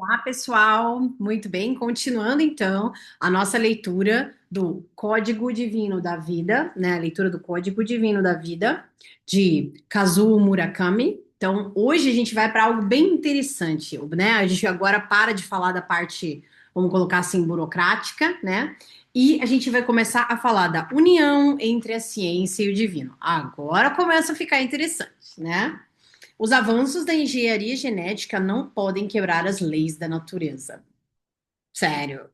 Olá, pessoal. Muito bem, continuando então a nossa leitura do Código Divino da Vida, né? A leitura do Código Divino da Vida de Kazuo Murakami. Então, hoje a gente vai para algo bem interessante, né? A gente agora para de falar da parte, vamos colocar assim, burocrática, né? E a gente vai começar a falar da união entre a ciência e o divino. Agora começa a ficar interessante, né? Os avanços da engenharia genética não podem quebrar as leis da natureza. Sério.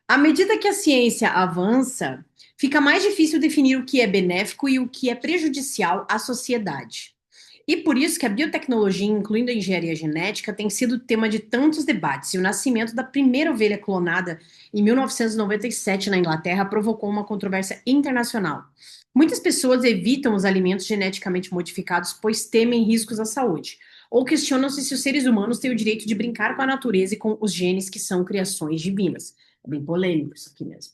À medida que a ciência avança, fica mais difícil definir o que é benéfico e o que é prejudicial à sociedade. E por isso que a biotecnologia, incluindo a engenharia genética, tem sido tema de tantos debates. E o nascimento da primeira ovelha clonada em 1997 na Inglaterra provocou uma controvérsia internacional. Muitas pessoas evitam os alimentos geneticamente modificados pois temem riscos à saúde, ou questionam-se se os seres humanos têm o direito de brincar com a natureza e com os genes que são criações divinas. É bem polêmico isso aqui mesmo.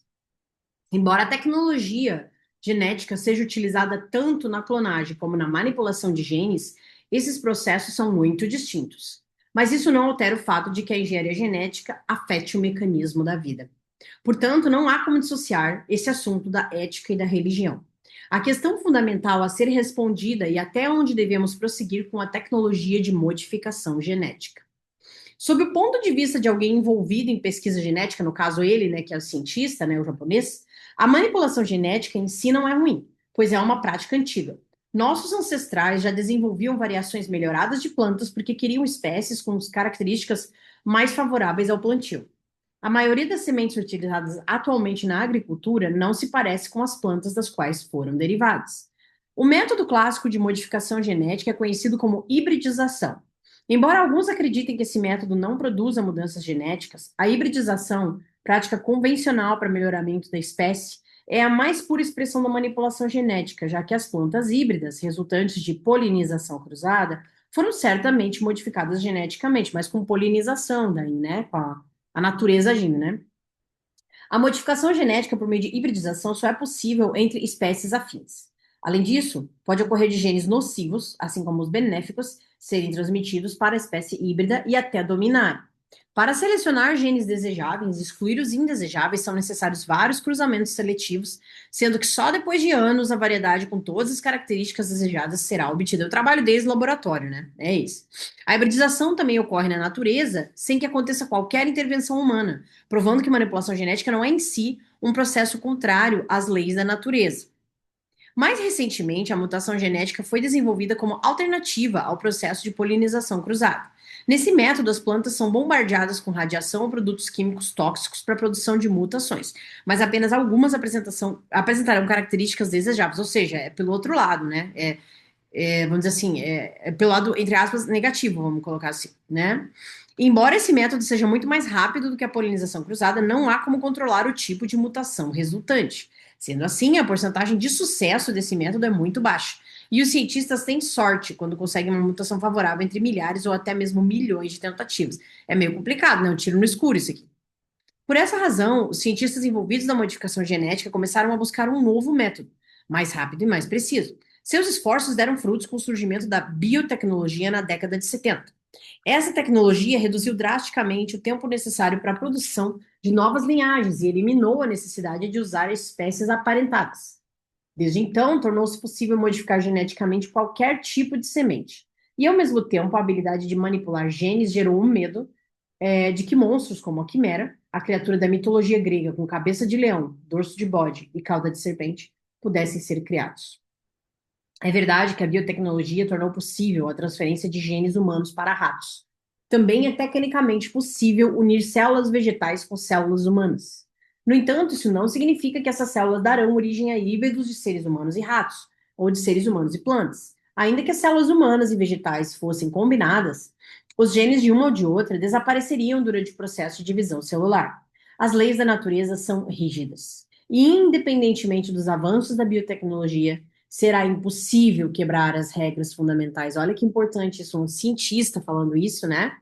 Embora a tecnologia genética seja utilizada tanto na clonagem como na manipulação de genes, esses processos são muito distintos. Mas isso não altera o fato de que a engenharia genética afete o mecanismo da vida. Portanto, não há como dissociar esse assunto da ética e da religião. A questão fundamental a ser respondida e até onde devemos prosseguir com a tecnologia de modificação genética. Sob o ponto de vista de alguém envolvido em pesquisa genética, no caso ele, né, que é o cientista, né, o japonês, a manipulação genética em si não é ruim, pois é uma prática antiga. Nossos ancestrais já desenvolviam variações melhoradas de plantas porque queriam espécies com características mais favoráveis ao plantio. A maioria das sementes utilizadas atualmente na agricultura não se parece com as plantas das quais foram derivadas. O método clássico de modificação genética é conhecido como hibridização. Embora alguns acreditem que esse método não produza mudanças genéticas, a hibridização, prática convencional para melhoramento da espécie, é a mais pura expressão da manipulação genética, já que as plantas híbridas, resultantes de polinização cruzada, foram certamente modificadas geneticamente, mas com polinização daí, né, com a natureza agindo, né? A modificação genética por meio de hibridização só é possível entre espécies afins. Além disso, pode ocorrer de genes nocivos, assim como os benéficos, serem transmitidos para a espécie híbrida e até dominar. Para selecionar genes desejáveis e excluir os indesejáveis, são necessários vários cruzamentos seletivos, sendo que só depois de anos a variedade com todas as características desejadas será obtida. Eu trabalho desde o laboratório, né? É isso. A hibridização também ocorre na natureza sem que aconteça qualquer intervenção humana, provando que manipulação genética não é em si um processo contrário às leis da natureza. Mais recentemente, a mutação genética foi desenvolvida como alternativa ao processo de polinização cruzada. Nesse método, as plantas são bombardeadas com radiação ou produtos químicos tóxicos para a produção de mutações, mas apenas algumas apresentarão características desejáveis, ou seja, é pelo outro lado, né? Vamos dizer assim, é pelo lado, entre aspas, negativo, vamos colocar assim, né? Embora esse método seja muito mais rápido do que a polinização cruzada, não há como controlar o tipo de mutação resultante. Sendo assim, a porcentagem de sucesso desse método é muito baixa. E os cientistas têm sorte quando conseguem uma mutação favorável entre milhares ou até mesmo milhões de tentativas. É meio complicado, né? Um tiro no escuro isso aqui. Por essa razão, os cientistas envolvidos na modificação genética começaram a buscar um novo método, mais rápido e mais preciso. Seus esforços deram frutos com o surgimento da biotecnologia na década de 70. Essa tecnologia reduziu drasticamente o tempo necessário para a produção de novas linhagens e eliminou a necessidade de usar espécies aparentadas. Desde então, tornou-se possível modificar geneticamente qualquer tipo de semente. E, ao mesmo tempo, a habilidade de manipular genes gerou um medo de que monstros como a quimera, a criatura da mitologia grega com cabeça de leão, dorso de bode e cauda de serpente, pudessem ser criados. É verdade que a biotecnologia tornou possível a transferência de genes humanos para ratos. Também é tecnicamente possível unir células vegetais com células humanas. No entanto, isso não significa que essas células darão origem a híbridos de seres humanos e ratos, ou de seres humanos e plantas. Ainda que as células humanas e vegetais fossem combinadas, os genes de uma ou de outra desapareceriam durante o processo de divisão celular. As leis da natureza são rígidas. E, independentemente dos avanços da biotecnologia, será impossível quebrar as regras fundamentais. Olha que importante isso, um cientista falando isso, né?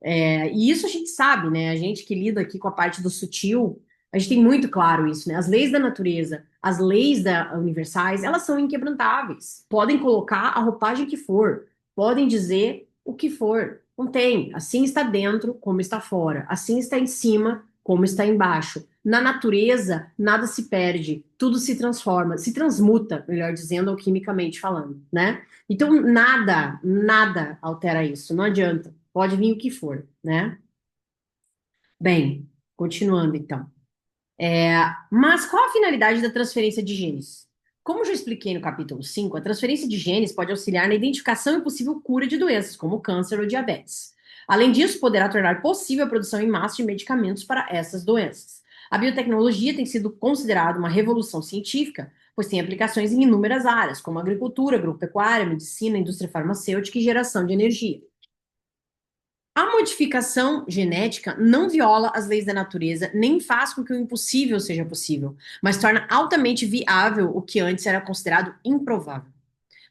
E isso a gente sabe, né? A gente que lida aqui com a parte do sutil, a gente tem muito claro isso, né? As leis da natureza, as leis universais, elas são inquebrantáveis. Podem colocar a roupagem que for, podem dizer o que for. Não tem. Assim está dentro, como está fora. Assim está em cima, como está embaixo. Na natureza, nada se perde, tudo se transforma, se transmuta, melhor dizendo, alquimicamente falando, né? Então, nada altera isso. Não adianta. Pode vir o que for, né? Bem, continuando então. Mas qual a finalidade da transferência de genes? Como já expliquei no capítulo 5, a transferência de genes pode auxiliar na identificação e possível cura de doenças, como câncer ou diabetes. Além disso, poderá tornar possível a produção em massa de medicamentos para essas doenças. A biotecnologia tem sido considerada uma revolução científica, pois tem aplicações em inúmeras áreas, como agricultura, agropecuária, medicina, indústria farmacêutica e geração de energia. A modificação genética não viola as leis da natureza, nem faz com que o impossível seja possível, mas torna altamente viável o que antes era considerado improvável.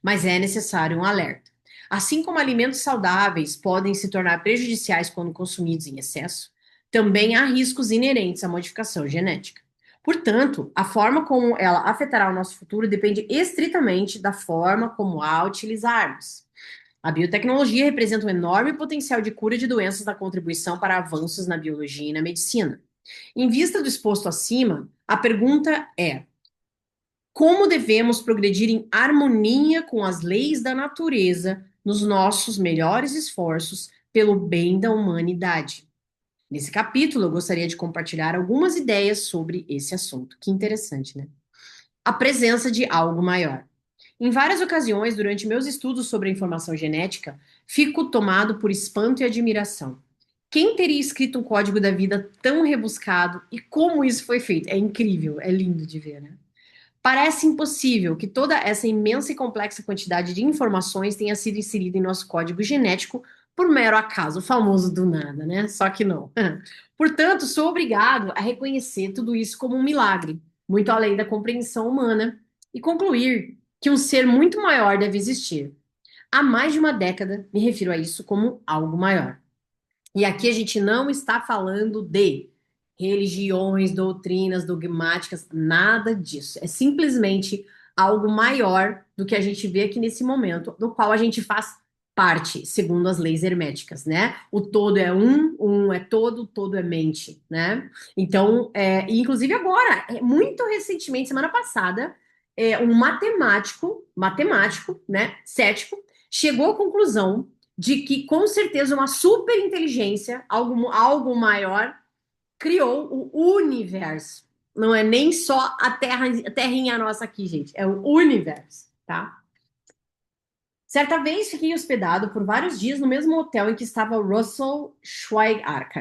Mas é necessário um alerta. Assim como alimentos saudáveis podem se tornar prejudiciais quando consumidos em excesso, também há riscos inerentes à modificação genética. Portanto, a forma como ela afetará o nosso futuro depende estritamente da forma como a utilizarmos. A biotecnologia representa um enorme potencial de cura de doenças da contribuição para avanços na biologia e na medicina. Em vista do exposto acima, a pergunta é: como devemos progredir em harmonia com as leis da natureza nos nossos melhores esforços pelo bem da humanidade? Nesse capítulo, eu gostaria de compartilhar algumas ideias sobre esse assunto. Que interessante, né? A presença de algo maior. Em várias ocasiões, durante meus estudos sobre a informação genética, fico tomado por espanto e admiração. Quem teria escrito um código da vida tão rebuscado e como isso foi feito? É incrível, é lindo de ver, né? Parece impossível que toda essa imensa e complexa quantidade de informações tenha sido inserida em nosso código genético por mero acaso, o famoso do nada, né? Só que não. Portanto, sou obrigado a reconhecer tudo isso como um milagre, muito além da compreensão humana, e concluir que um ser muito maior deve existir. Há mais de uma década, me refiro a isso como algo maior. E aqui a gente não está falando de religiões, doutrinas, dogmáticas, nada disso. É simplesmente algo maior do que a gente vê aqui nesse momento, do qual a gente faz parte, segundo as leis herméticas, né? O todo é um é todo, todo é mente, né? Então, e inclusive agora, muito recentemente, semana passada, um matemático, né, cético, chegou à conclusão de que, com certeza, uma super inteligência, algo maior, criou o universo. Não é nem só a terrinha nossa aqui, gente. É o universo, tá? Certa vez fiquei hospedado por vários dias no mesmo hotel em que estava Russell Schweigart,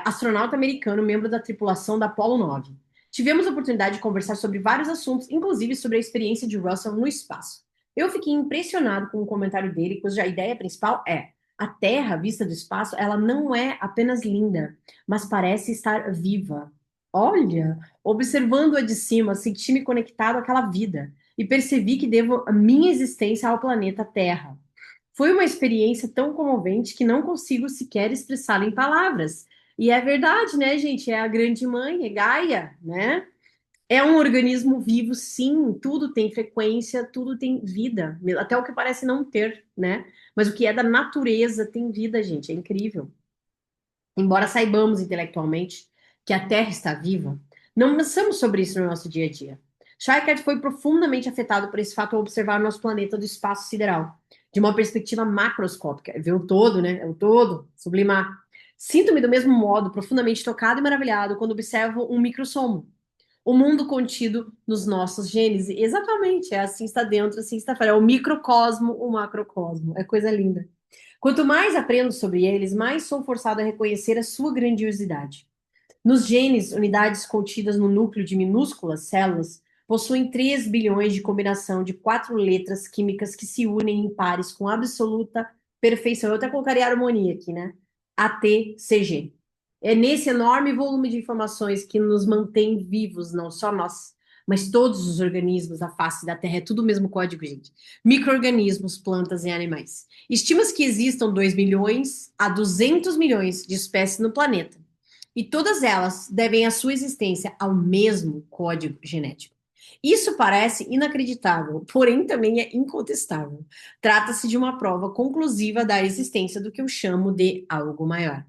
astronauta americano, membro da tripulação da Apollo 9. Tivemos a oportunidade de conversar sobre vários assuntos, inclusive sobre a experiência de Russell no espaço. Eu fiquei impressionado com o comentário dele, cuja ideia principal é: a Terra, vista do espaço, ela não é apenas linda, mas parece estar viva. Olha, observando-a de cima, senti-me conectado àquela vida e percebi que devo a minha existência ao planeta Terra. Foi uma experiência tão comovente que não consigo sequer expressá-la em palavras. E é verdade, né, gente? É a grande mãe, é Gaia, né? É um organismo vivo, sim. Tudo tem frequência, tudo tem vida. Até o que parece não ter, né? Mas o que é da natureza tem vida, gente. É incrível. Embora saibamos intelectualmente que a Terra está viva, não pensamos sobre isso no nosso dia a dia. Schweikart foi profundamente afetado por esse fato ao observar o nosso planeta do espaço sideral, de uma perspectiva macroscópica, ver o todo, né? É o todo, sublimar. Sinto-me do mesmo modo profundamente tocado e maravilhado quando observo um microsomo, o mundo contido nos nossos genes. E exatamente, é assim está dentro, assim está fora. É o microcosmo, o macrocosmo. É coisa linda. Quanto mais aprendo sobre eles, mais sou forçado a reconhecer a sua grandiosidade. Nos genes, unidades contidas no núcleo de minúsculas células, possuem 3 bilhões de combinação de 4 letras químicas que se unem em pares com absoluta perfeição. Eu até colocaria harmonia aqui, né? ATCG. É nesse enorme volume de informações que nos mantém vivos, não só nós, mas todos os organismos da face da Terra. É tudo o mesmo código, gente. Micro-organismos, plantas e animais. Estima-se que existam 2 milhões a 200 milhões de espécies no planeta. E todas elas devem a sua existência ao mesmo código genético. Isso parece inacreditável, porém também é incontestável. Trata-se de uma prova conclusiva da existência do que eu chamo de algo maior.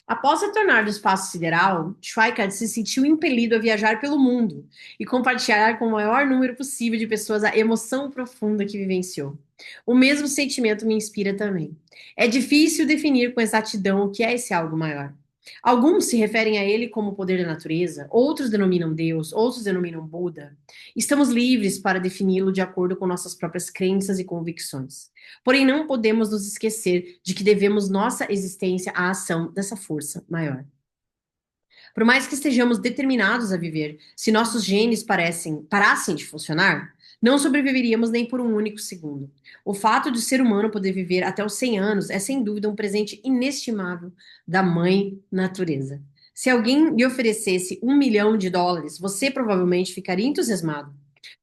Após retornar do espaço sideral, Schweikart se sentiu impelido a viajar pelo mundo e compartilhar com o maior número possível de pessoas a emoção profunda que vivenciou. O mesmo sentimento me inspira também. É difícil definir com exatidão o que é esse algo maior. Alguns se referem a ele como o poder da natureza, outros denominam Deus, outros denominam Buda. Estamos livres para defini-lo de acordo com nossas próprias crenças e convicções. Porém, não podemos nos esquecer de que devemos nossa existência à ação dessa força maior. Por mais que estejamos determinados a viver, se nossos genes parassem de funcionar, não sobreviveríamos nem por um único segundo. O fato de o ser humano poder viver até os 100 anos é sem dúvida um presente inestimável da mãe natureza. Se alguém lhe oferecesse US$ 1 milhão, você provavelmente ficaria entusiasmado.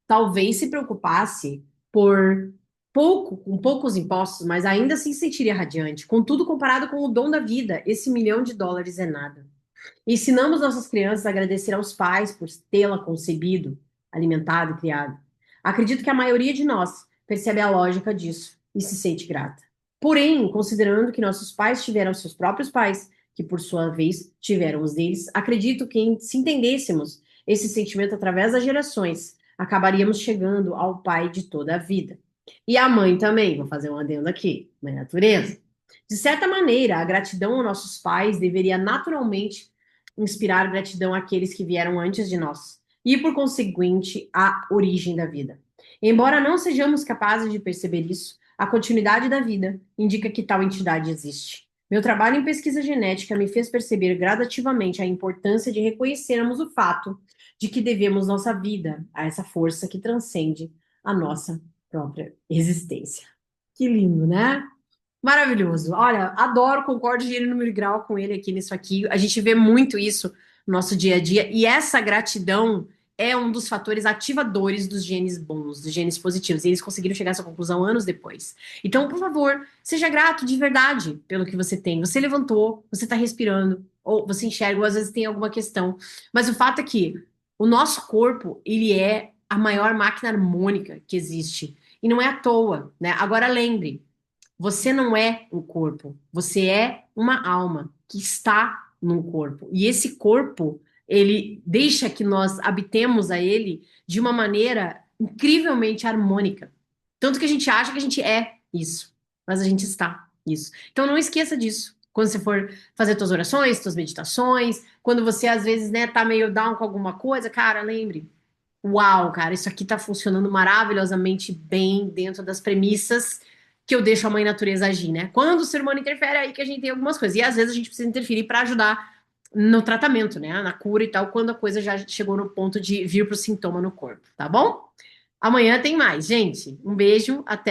Talvez se preocupasse por com poucos impostos, mas ainda assim se sentiria radiante. Contudo, comparado com o dom da vida, esse US$ 1 milhão é nada. Ensinamos nossas crianças a agradecer aos pais por tê-la concebido, alimentado e criado. Acredito que a maioria de nós percebe a lógica disso e se sente grata. Porém, considerando que nossos pais tiveram seus próprios pais, que por sua vez tiveram os deles, acredito que se entendêssemos esse sentimento através das gerações, acabaríamos chegando ao pai de toda a vida. E a mãe também, vou fazer um adendo aqui, mãe natureza. De certa maneira, a gratidão aos nossos pais deveria naturalmente inspirar gratidão àqueles que vieram antes de nós, e, por conseguinte, à origem da vida. Embora não sejamos capazes de perceber isso, a continuidade da vida indica que tal entidade existe. Meu trabalho em pesquisa genética me fez perceber gradativamente a importância de reconhecermos o fato de que devemos nossa vida a essa força que transcende a nossa própria existência. Que lindo, né? Maravilhoso. Olha, adoro, concordo de número e grau com ele aqui nisso aqui. A gente vê muito isso no nosso dia a dia, e essa gratidão é um dos fatores ativadores dos genes bons, dos genes positivos. E eles conseguiram chegar a essa conclusão anos depois. Então, por favor, seja grato de verdade pelo que você tem. Você levantou, você está respirando, ou você enxerga, ou às vezes tem alguma questão. Mas o fato é que o nosso corpo, ele é a maior máquina harmônica que existe. E não é à toa, né? Agora lembre, você não é um corpo, você é uma alma que está num corpo. E esse corpo, ele deixa que nós habitemos a ele de uma maneira incrivelmente harmônica. Tanto que a gente acha que a gente é isso, mas a gente está isso. Então não esqueça disso. Quando você for fazer suas orações, suas meditações, quando você às vezes, né, tá meio down com alguma coisa, cara, lembre, uau, cara, isso aqui tá funcionando maravilhosamente bem dentro das premissas que eu deixo a mãe natureza agir, né? Quando o ser humano interfere, é aí que a gente tem algumas coisas. E às vezes a gente precisa interferir para ajudar no tratamento, né? Na cura e tal, quando a coisa já chegou no ponto de vir pro sintoma no corpo, tá bom? Amanhã tem mais, gente. Um beijo, até.